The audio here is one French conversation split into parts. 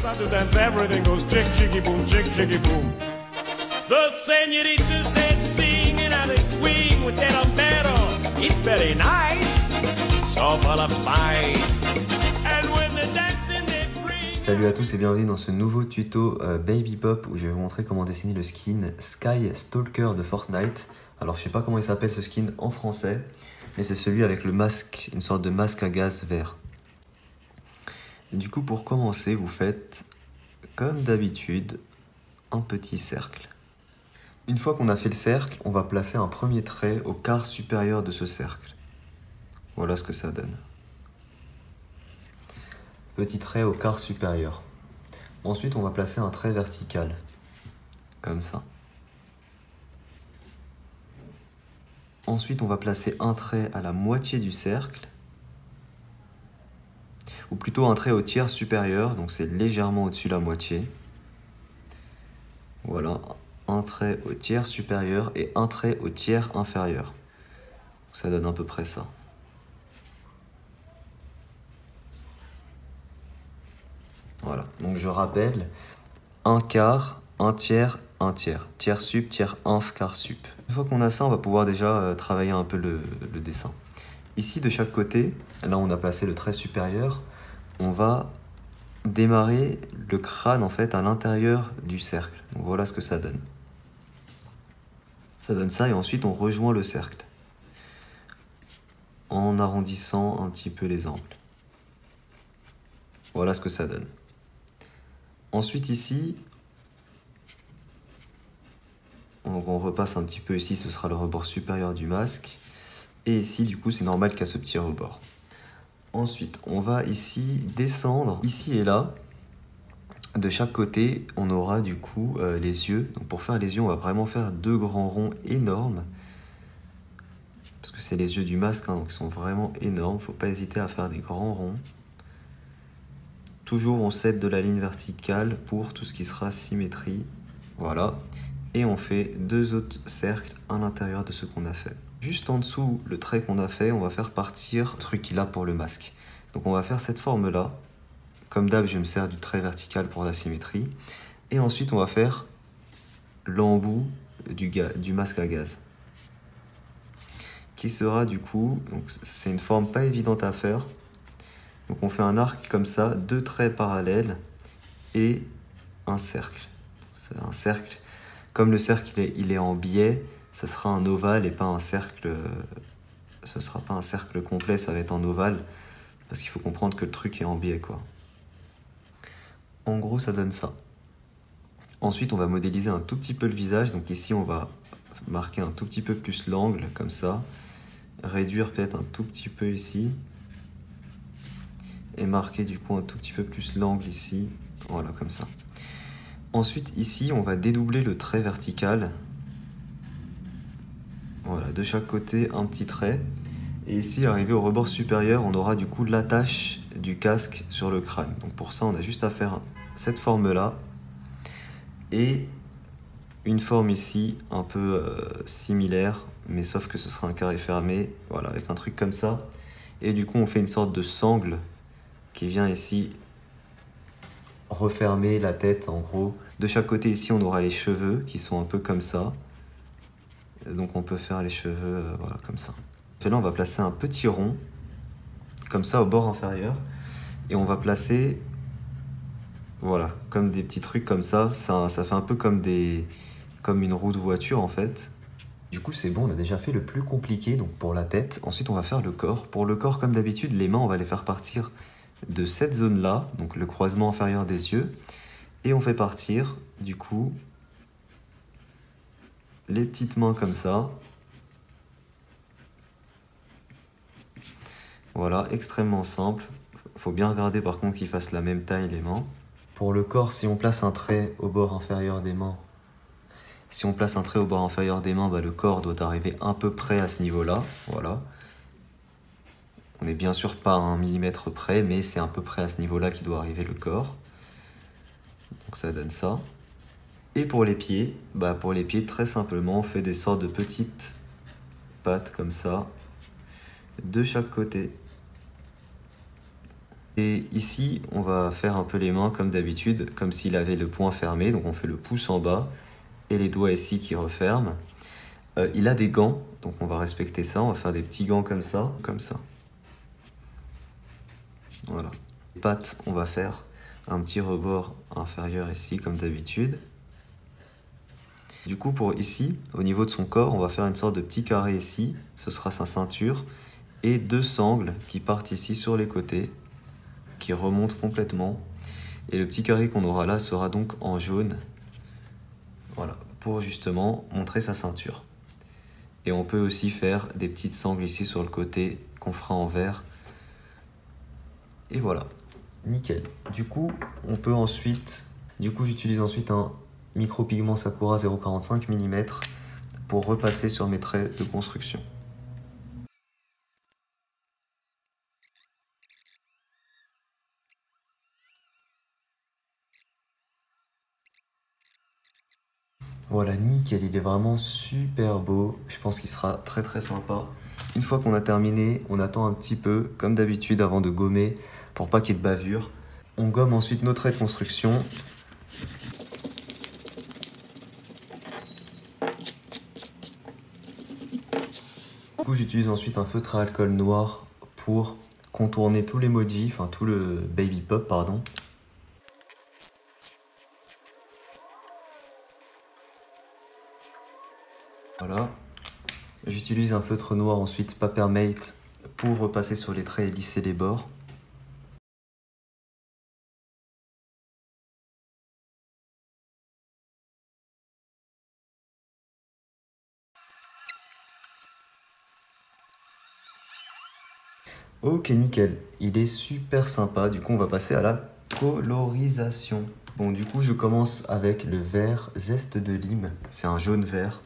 Start to dance, everything goes chick, chicky, boom, chick, chicky, boom. The señorita said sing and how they swing with that umbrella. It's very nice, so full of spice. And when the dancing they bring... Salut à tous et bienvenue dans ce nouveau tuto Baby Pop où je vais vous montrer comment dessiner le skin Sky Stalker de Fortnite. Alors je sais pas comment il s'appelle ce skin en français, mais c'est celui avec le masque, une sorte de masque à gaz vert. Du coup pour commencer vous faites comme d'habitude un petit cercle. Une fois qu'on a fait le cercle, on va placer un premier trait au quart supérieur de ce cercle. Voilà ce que ça donne. Petit trait au quart supérieur. Ensuite, on va placer un trait vertical. Comme ça. Ensuite, on va placer un trait à la moitié du cercle. Ou plutôt un trait au tiers supérieur, donc c'est légèrement au-dessus de la moitié. Voilà. Un trait au tiers supérieur et un trait au tiers inférieur. Ça donne à peu près ça. Voilà, donc je rappelle, un quart, un tiers, tiers sup, tiers inf, quart sup. Une fois qu'on a ça, on va pouvoir déjà travailler un peu le dessin. Ici, de chaque côté, là on a placé le trait supérieur, on va démarrer le crâne en fait à l'intérieur du cercle. Donc voilà ce que ça donne. Ça donne ça et ensuite on rejoint le cercle en arrondissant un petit peu les angles. Voilà ce que ça donne. Ensuite ici, on repasse un petit peu ici, ce sera le rebord supérieur du masque. Et ici du coup c'est normal qu'il y a ce petit rebord. Ensuite on va ici descendre, ici et là. De chaque côté, on aura du coup les yeux. Donc pour faire les yeux, on va vraiment faire deux grands ronds énormes. Parce que c'est les yeux du masque, hein, donc ils sont vraiment énormes. Faut pas hésiter à faire des grands ronds. Toujours on s'aide de la ligne verticale pour tout ce qui sera symétrie. Voilà. Et on fait deux autres cercles à l'intérieur de ce qu'on a fait. Juste en dessous, le trait qu'on a fait, on va faire partir le truc qu'il a pour le masque. Donc on va faire cette forme-là. Comme d'hab, je me sers du trait vertical pour la symétrie. Et ensuite, on va faire l'embout du masque à gaz. Qui sera du coup, c'est une forme pas évidente à faire. Donc on fait un arc comme ça, deux traits parallèles et un cercle. C'est un cercle. Comme le cercle il est en biais, ça sera un ovale et pas un cercle. Ce ne sera pas un cercle complet, ça va être un ovale. Parce qu'il faut comprendre que le truc est en biais, quoi. En gros, ça donne ça. Ensuite, on va modéliser un tout petit peu le visage. Donc ici, on va marquer un tout petit peu plus l'angle, comme ça. Réduire peut-être un tout petit peu ici. Et marquer du coup un tout petit peu plus l'angle ici. Voilà, comme ça. Ensuite, ici, on va dédoubler le trait vertical. Voilà, de chaque côté, un petit trait. Et ici, arrivé au rebord supérieur, on aura du coup l'attache du casque sur le crâne. Donc pour ça, on a juste à faire cette forme-là. Et une forme ici, un peu similaire, mais sauf que ce sera un carré fermé. Voilà, avec un truc comme ça. Et du coup, on fait une sorte de sangle qui vient ici refermer la tête, en gros. De chaque côté, ici, on aura les cheveux qui sont un peu comme ça. Donc on peut faire les cheveux voilà, comme ça. Et là, on va placer un petit rond, comme ça, au bord inférieur. Et on va placer, voilà, comme des petits trucs comme ça. Ça fait un peu comme une roue de voiture, en fait. Du coup, c'est bon, on a déjà fait le plus compliqué, donc pour la tête. Ensuite, on va faire le corps. Pour le corps, comme d'habitude, les mains, on va les faire partir de cette zone-là, donc le croisement inférieur des yeux. Et on fait partir, du coup, les petites mains comme ça. Voilà, extrêmement simple. Faut bien regarder par contre qu'ils fassent la même taille les mains. Pour le corps, si on place un trait au bord inférieur des mains, bah, le corps doit arriver à peu près à ce niveau-là. Voilà. On n'est bien sûr pas à 1 millimètre près, mais c'est à peu près à ce niveau-là qu'il doit arriver le corps. Donc ça donne ça. Et pour les pieds, très simplement, on fait des sortes de petites pattes comme ça, de chaque côté. Et ici, on va faire un peu les mains comme d'habitude, comme s'il avait le poing fermé. Donc on fait le pouce en bas et les doigts ici qui referment. Il a des gants, donc on va respecter ça. On va faire des petits gants comme ça, comme ça. Voilà. Les pattes, on va faire un petit rebord inférieur ici, comme d'habitude. Du coup, pour ici, au niveau de son corps, on va faire une sorte de petit carré ici. Ce sera sa ceinture. Et 2 sangles qui partent ici sur les côtés, qui remontent complètement. Et le petit carré qu'on aura là sera donc en jaune. Voilà, pour justement montrer sa ceinture. Et on peut aussi faire des petites sangles ici sur le côté qu'on fera en vert. Et voilà, nickel. Du coup, j'utilise ensuite un micropigment Sakura 0,45 mm pour repasser sur mes traits de construction. Voilà, nickel, il est vraiment super beau. Je pense qu'il sera très très sympa. Une fois qu'on a terminé, on attend un petit peu, comme d'habitude, avant de gommer, pour pas qu'il y ait de bavure. On gomme ensuite nos traits de construction. Du coup, j'utilise ensuite un feutre à alcool noir pour contourner tous les emojis, enfin tout le baby pop, pardon. Voilà. J'utilise un feutre noir ensuite Papermate pour repasser sur les traits et lisser les bords. Ok, nickel. Il est super sympa. Du coup, on va passer à la colorisation. Bon, du coup, je commence avec le vert zeste de lime. C'est un jaune vert.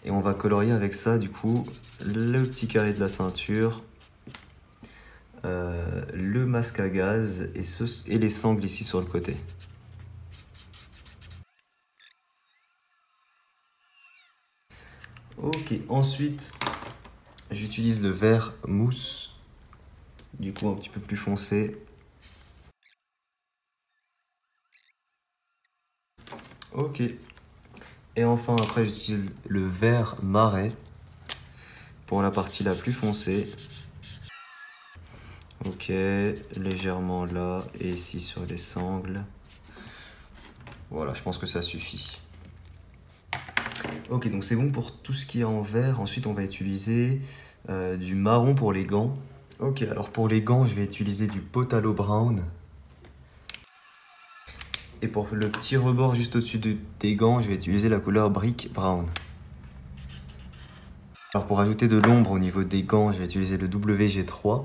Et on va colorier avec ça, du coup, le petit carré de la ceinture, le masque à gaz et les sangles ici sur le côté. Ok, ensuite, j'utilise le vert mousse, du coup un petit peu plus foncé. Ok. Et enfin, après, j'utilise le vert marais pour la partie la plus foncée. Ok, légèrement là et ici sur les sangles. Voilà, je pense que ça suffit. Ok, donc c'est bon pour tout ce qui est en vert. Ensuite, on va utiliser du marron pour les gants. Ok, alors pour les gants, je vais utiliser du Potalo Brown. Et pour le petit rebord juste au-dessus des gants, je vais utiliser la couleur Brick Brown. Alors pour ajouter de l'ombre au niveau des gants, je vais utiliser le WG3.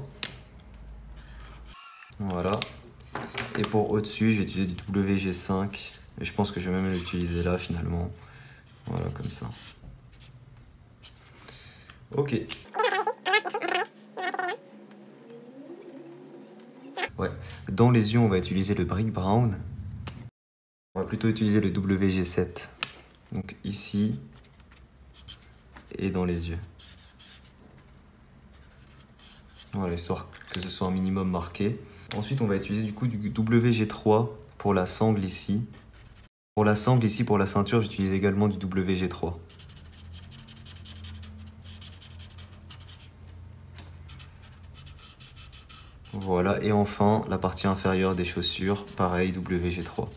Voilà. Et pour au-dessus, je vais utiliser du WG5. Et je pense que je vais même l'utiliser là finalement. Voilà, comme ça. Ok. Ouais. Dans les yeux, on va utiliser le Brick Brown. On va plutôt utiliser le WG7. Donc ici et dans les yeux. Voilà, histoire que ce soit un minimum marqué. Ensuite, on va utiliser du coup du WG3 pour la sangle ici. Pour la sangle ici, pour la ceinture, j'utilise également du WG3. Voilà, et enfin, la partie inférieure des chaussures, pareil, WG3.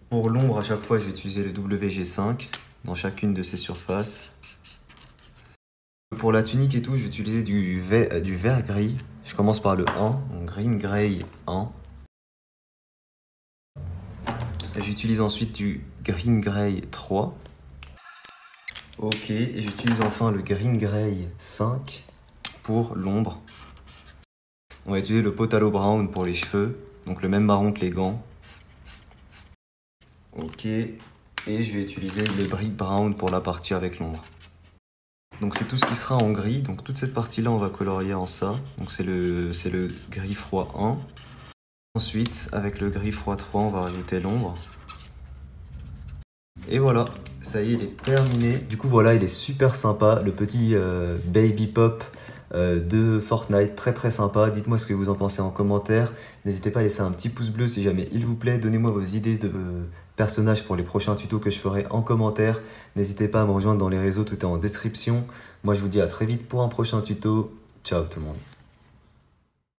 Pour l'ombre, à chaque fois, je vais utiliser le WG5 dans chacune de ces surfaces. Pour la tunique et tout, je vais utiliser du vert gris. Je commence par le 1, donc Green Gray 1. J'utilise ensuite du Green Gray 3. Ok, et j'utilise enfin le Green Gray 5 pour l'ombre. On va utiliser le Potalo Brown pour les cheveux, donc le même marron que les gants. Ok, et je vais utiliser le Brick Brown pour la partie avec l'ombre. Donc c'est tout ce qui sera en gris, donc toute cette partie-là on va colorier en ça. Donc c'est le gris froid 1. Ensuite, avec le gris froid 3, on va rajouter l'ombre. Et voilà, ça y est, il est terminé. Du coup voilà, il est super sympa, le petit baby pop de Fortnite, très sympa. Dites-moi ce que vous en pensez en commentaire. N'hésitez pas à laisser un petit pouce bleu si jamais il vous plaît. Donnez-moi vos idées de personnages pour les prochains tutos que je ferai en commentaire. N'hésitez pas à me rejoindre dans les réseaux, tout est en description. Moi je vous dis à très vite pour un prochain tuto. Ciao tout le monde.